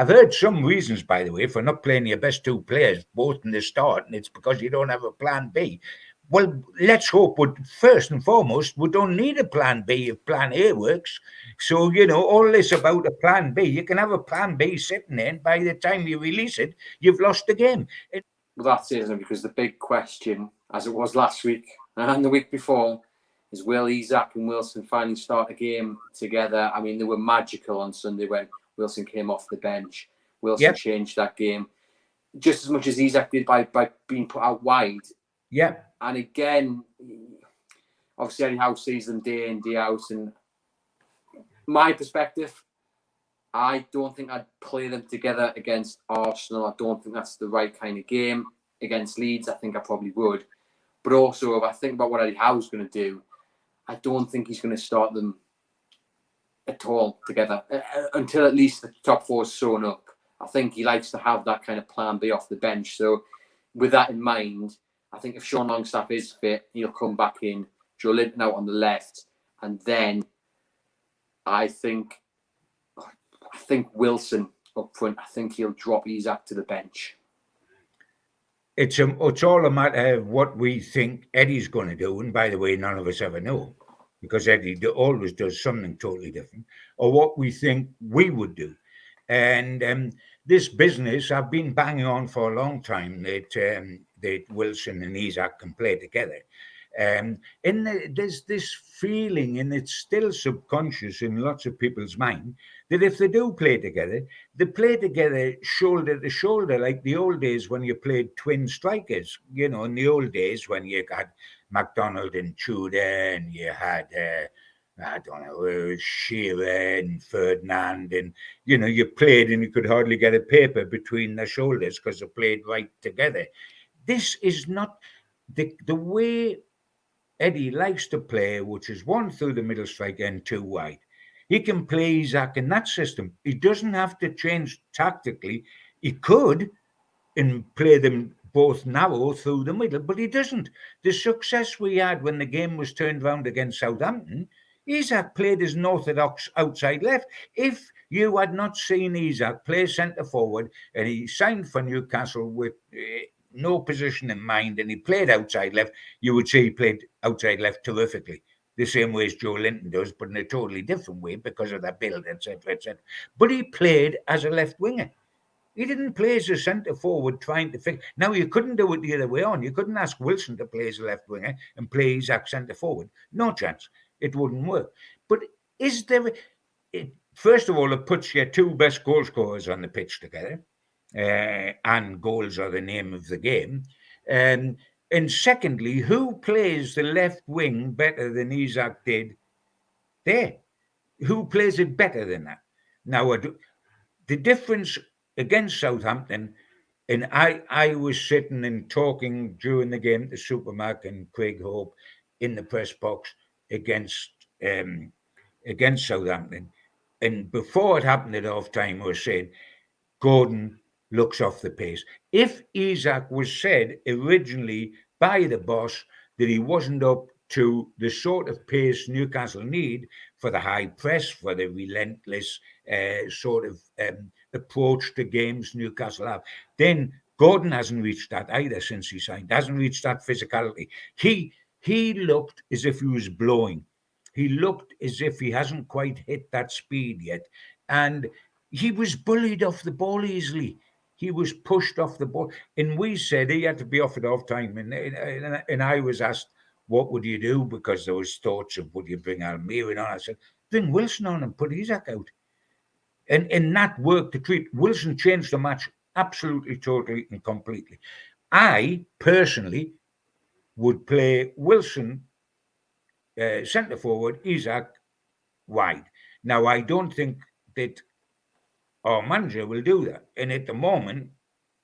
I've heard some reasons, by the way, for not playing your best two players both in the start, and it's because you don't have a plan B. Well, let's hope, but first and foremost, we don't need a plan B if plan A works. So, all this about a plan B, you can have a plan B sitting there, and by the time you release it, you've lost the game. Well, that's it, isn't it? Because the big question, as it was last week and the week before, is will Isak and Wilson finally start a game together? I mean, they were magical on Sunday when Wilson came off the bench. Wilson changed that game just as much as Isak did by being put out wide. Yeah. And again, obviously Eddie Howe sees them day in, day out. And my perspective, I don't think I'd play them together against Arsenal. I don't think that's the right kind of game. Against Leeds, I think I probably would. But also, if I think about what Eddie Howe's going to do, I don't think he's going to start them at all together until at least the top four is sewn up. I think he likes to have that kind of plan B off the bench. So with that in mind, I think if Sean Longstaff is fit, he'll come back in, Joe Linton out on the left, and then I think Wilson up front. I think he'll drop Isak to the bench. It's all a matter of what we think Eddie's going to do. And by the way, none of us ever know, because Eddie always does something totally different, or what we think we would do. And this business, I've been banging on for a long time that Wilson and Isak can play together. And there's this feeling, and it's still subconscious in lots of people's mind, that if they do play together, they play together shoulder to shoulder, like the old days when you played twin strikers. In the old days when you had MacDonald and Tudor, and you had, Shearer and Ferdinand, and, you played and you could hardly get a paper between their shoulders because they played right together. This is not the way Eddie likes to play, which is one through the middle striker and two wide. He can play Isak in that system. He doesn't have to change tactically. He could and play them both narrow through the middle, but he doesn't. The success we had when the game was turned round against Southampton, Isak played as an orthodox outside left. If you had not seen Isak play centre forward, and he signed for Newcastle with no position in mind, and he played outside left, you would say he played outside left terrifically, the same way as Joe Linton does, but in a totally different way because of their build, etc., etc. But he played as a left winger. He didn't play as a centre forward trying to fix. Now, you couldn't do it the other way on. You couldn't ask Wilson to play as a left winger and play Isak centre forward. No chance. It wouldn't work. But is there... First of all, it puts your two best goal scorers on the pitch together. And goals are the name of the game. And secondly, who plays the left wing better than Isak did there? Who plays it better than that? Now, the difference against Southampton, and I was sitting and talking during the game to Supermark and Craig Hope in the press box against Southampton. And before it happened at half time, I was saying, Gordon looks off the pace. If Isak was said originally by the boss that he wasn't up to the sort of pace Newcastle need for the high press, for the relentless sort of approach to games Newcastle have, then Gordon hasn't reached that either since he signed. Hasn't reached that physicality. He looked as if he was blowing. He looked as if he hasn't quite hit that speed yet. And he was bullied off the ball easily. He was pushed off the ball. And we said he had to be off at half time. And I was asked, what would you do? Because there was thoughts of, would you bring Almira on? I said, bring Wilson on and put Isak out. And that worked a treat. Wilson changed the match absolutely, totally, and completely. I personally would play Wilson centre forward, Isak wide. Now, I don't think that our manager will do that. And at the moment,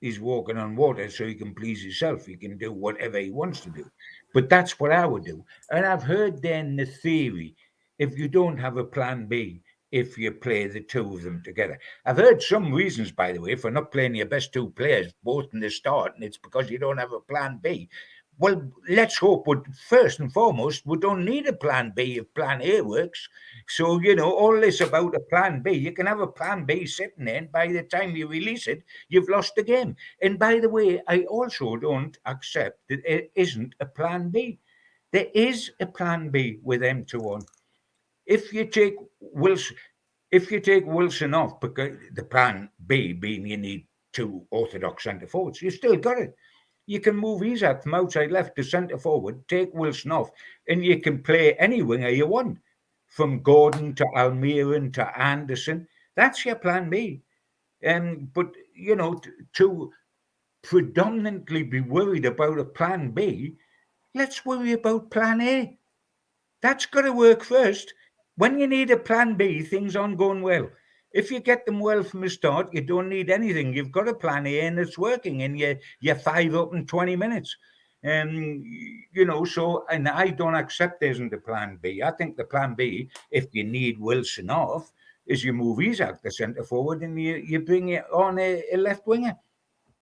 he's walking on water so he can please himself. He can do whatever he wants to do. But that's what I would do. And I've heard then the theory, if you don't have a plan B, if you play the two of them together. I've heard some reasons, by the way, for not playing your best two players both in the start, and it's because you don't have a plan B. Well, let's hope. But first and foremost, we don't need a plan B if plan A works. So, all this about a plan B, you can have a plan B sitting there, and by the time you release it, you've lost the game. And by the way, I also don't accept that it isn't a plan B. There is a plan B with M2 on. If you take Wilson, if you take Wilson off, because the plan B being you need two orthodox centre forwards, you still got it. You can move Isak from outside left to centre forward, take Wilson off, and you can play any winger you want, from Gordon to Almiron to Anderson. That's your plan B. But to predominantly be worried about a plan B, let's worry about plan A. That's got to work first. When you need a plan B, things aren't going well. If you get them well from the start, you don't need anything. You've got a plan A and it's working, and you're 5 up in 20 minutes. So, and I don't accept there isn't a plan B. I think the plan B, if you need Wilson off, is you move Isak the centre forward and you bring it on a left winger.